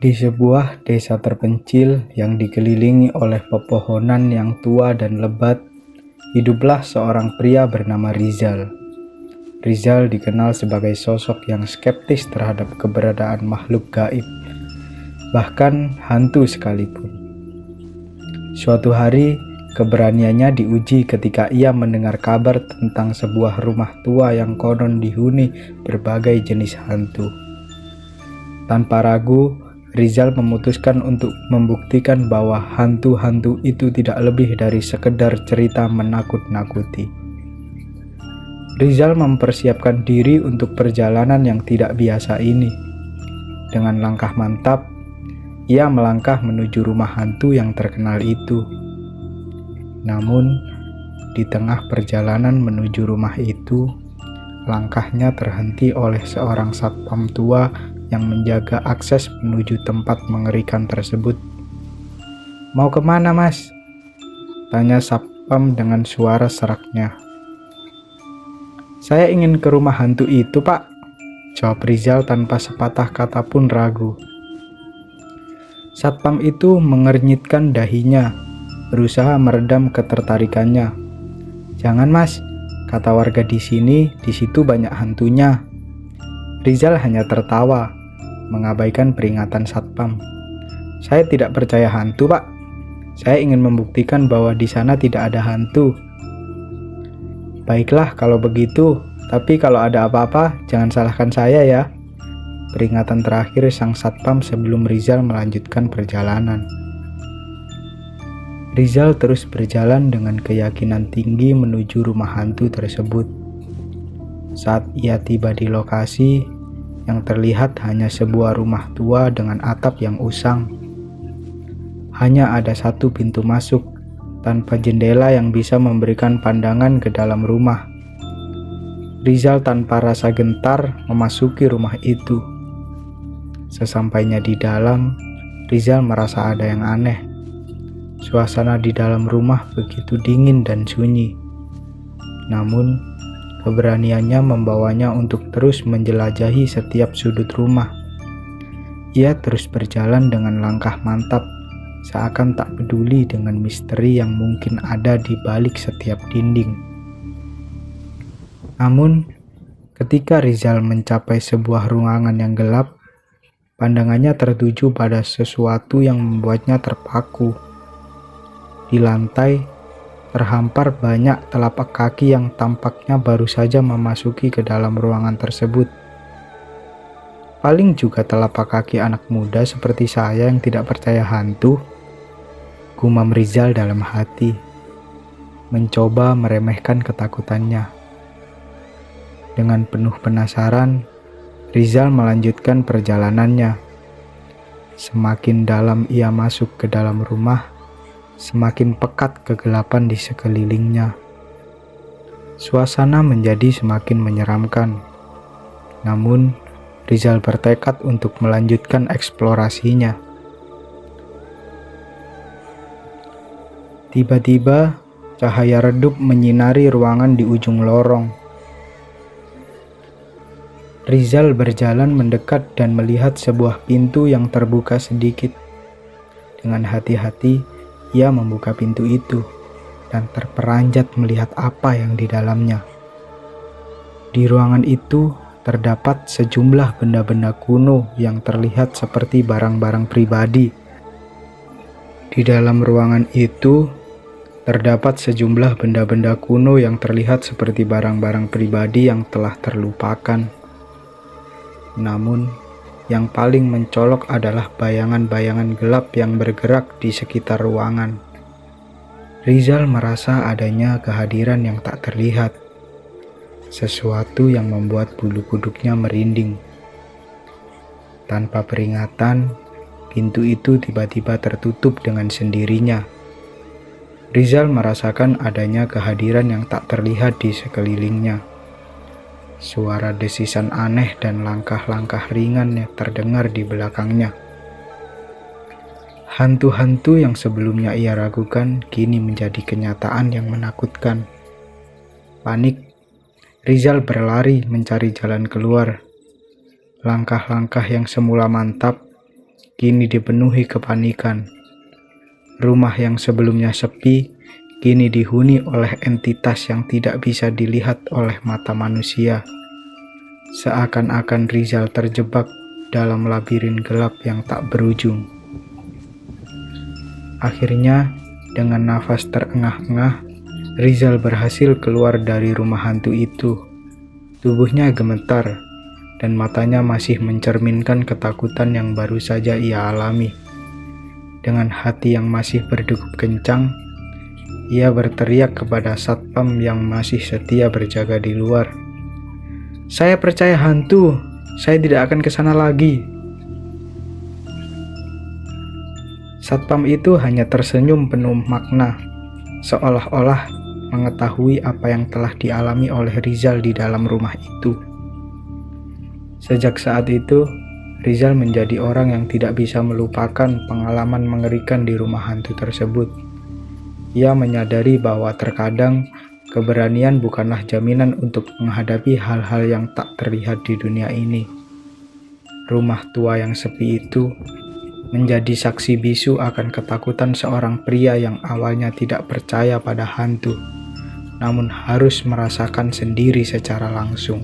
Di sebuah desa terpencil yang dikelilingi oleh pepohonan yang tua dan lebat, hiduplah seorang pria bernama Rizal. Rizal dikenal sebagai sosok yang skeptis terhadap keberadaan makhluk gaib, bahkan hantu sekalipun. Suatu hari, keberaniannya diuji ketika ia mendengar kabar tentang sebuah rumah tua yang konon dihuni berbagai jenis hantu. Tanpa ragu, Rizal memutuskan untuk membuktikan bahwa hantu-hantu itu tidak lebih dari sekedar cerita menakut-nakuti. Rizal mempersiapkan diri untuk perjalanan yang tidak biasa ini. Dengan langkah mantap, ia melangkah menuju rumah hantu yang terkenal itu. Namun, di tengah perjalanan menuju rumah itu, langkahnya terhenti oleh seorang satpam tua yang menjaga akses menuju tempat mengerikan tersebut. "Mau kemana, Mas?" tanya satpam dengan suara seraknya. "Saya ingin ke rumah hantu itu, Pak," jawab Rizal tanpa sepatah kata pun ragu. Satpam itu mengernyitkan dahinya, berusaha meredam ketertarikannya. "Jangan, Mas, kata warga di situ banyak hantunya." Rizal hanya tertawa, mengabaikan peringatan satpam. "Saya tidak percaya hantu, Pak. Saya ingin membuktikan bahwa di sana tidak ada hantu." "Baiklah kalau begitu, tapi kalau ada apa-apa, jangan salahkan saya ya." Peringatan terakhir sang satpam sebelum Rizal melanjutkan perjalanan. Rizal terus berjalan dengan keyakinan tinggi menuju rumah hantu tersebut. Saat ia tiba di lokasi, yang terlihat hanya sebuah rumah tua dengan atap yang usang. Hanya ada satu pintu masuk, tanpa jendela yang bisa memberikan pandangan ke dalam rumah. Rizal tanpa rasa gentar memasuki rumah itu. Sesampainya di dalam, Rizal merasa ada yang aneh. Suasana di dalam rumah begitu dingin dan sunyi. Namun, keberaniannya membawanya untuk terus menjelajahi setiap sudut rumah. Ia terus berjalan dengan langkah mantap, seakan tak peduli dengan misteri yang mungkin ada di balik setiap dinding. Namun, ketika Rizal mencapai sebuah ruangan yang gelap, pandangannya tertuju pada sesuatu yang membuatnya terpaku. Di lantai, terhampar banyak telapak kaki yang tampaknya baru saja memasuki ke dalam ruangan tersebut. "Paling juga telapak kaki anak muda seperti saya yang tidak percaya hantu," gumam Rizal dalam hati, mencoba meremehkan ketakutannya. Dengan penuh penasaran, Rizal melanjutkan perjalanannya. Semakin dalam ia masuk ke dalam rumah, semakin pekat kegelapan di sekelilingnya. Suasana menjadi semakin menyeramkan. Namun, Rizal bertekad untuk melanjutkan eksplorasinya. Tiba-tiba, cahaya redup menyinari ruangan di ujung lorong. Rizal berjalan mendekat dan melihat sebuah pintu yang terbuka sedikit. Dengan hati-hati, ia membuka pintu itu dan terperanjat melihat apa yang di dalamnya. Di ruangan itu terdapat sejumlah benda-benda kuno yang terlihat seperti barang-barang pribadi. Di dalam ruangan itu terdapat sejumlah benda-benda kuno yang terlihat seperti barang-barang pribadi yang telah terlupakan. Namun, yang paling mencolok adalah bayangan-bayangan gelap yang bergerak di sekitar ruangan. Rizal merasa adanya kehadiran yang tak terlihat, sesuatu yang membuat bulu kuduknya merinding. Tanpa peringatan, pintu itu tiba-tiba tertutup dengan sendirinya. Rizal merasakan adanya kehadiran yang tak terlihat di sekelilingnya. Suara desisan aneh dan langkah-langkah ringan yang terdengar di belakangnya. Hantu-hantu yang sebelumnya ia ragukan kini menjadi kenyataan yang menakutkan. Panik, Rizal berlari mencari jalan keluar. Langkah-langkah yang semula mantap kini dipenuhi kepanikan. Rumah yang sebelumnya sepi kini dihuni oleh entitas yang tidak bisa dilihat oleh mata manusia. Seakan-akan Rizal terjebak dalam labirin gelap yang tak berujung. Akhirnya, dengan nafas terengah-engah, Rizal berhasil keluar dari rumah hantu itu. Tubuhnya gemetar, dan matanya masih mencerminkan ketakutan yang baru saja ia alami. Dengan hati yang masih berdegup kencang, ia berteriak kepada satpam yang masih setia berjaga di luar. "Saya percaya hantu, saya tidak akan ke sana lagi." Satpam itu hanya tersenyum penuh makna, seolah-olah mengetahui apa yang telah dialami oleh Rizal di dalam rumah itu. Sejak saat itu, Rizal menjadi orang yang tidak bisa melupakan pengalaman mengerikan di rumah hantu tersebut. Ia menyadari bahwa terkadang keberanian bukanlah jaminan untuk menghadapi hal-hal yang tak terlihat di dunia ini. Rumah tua yang sepi itu menjadi saksi bisu akan ketakutan seorang pria yang awalnya tidak percaya pada hantu, namun harus merasakan sendiri secara langsung.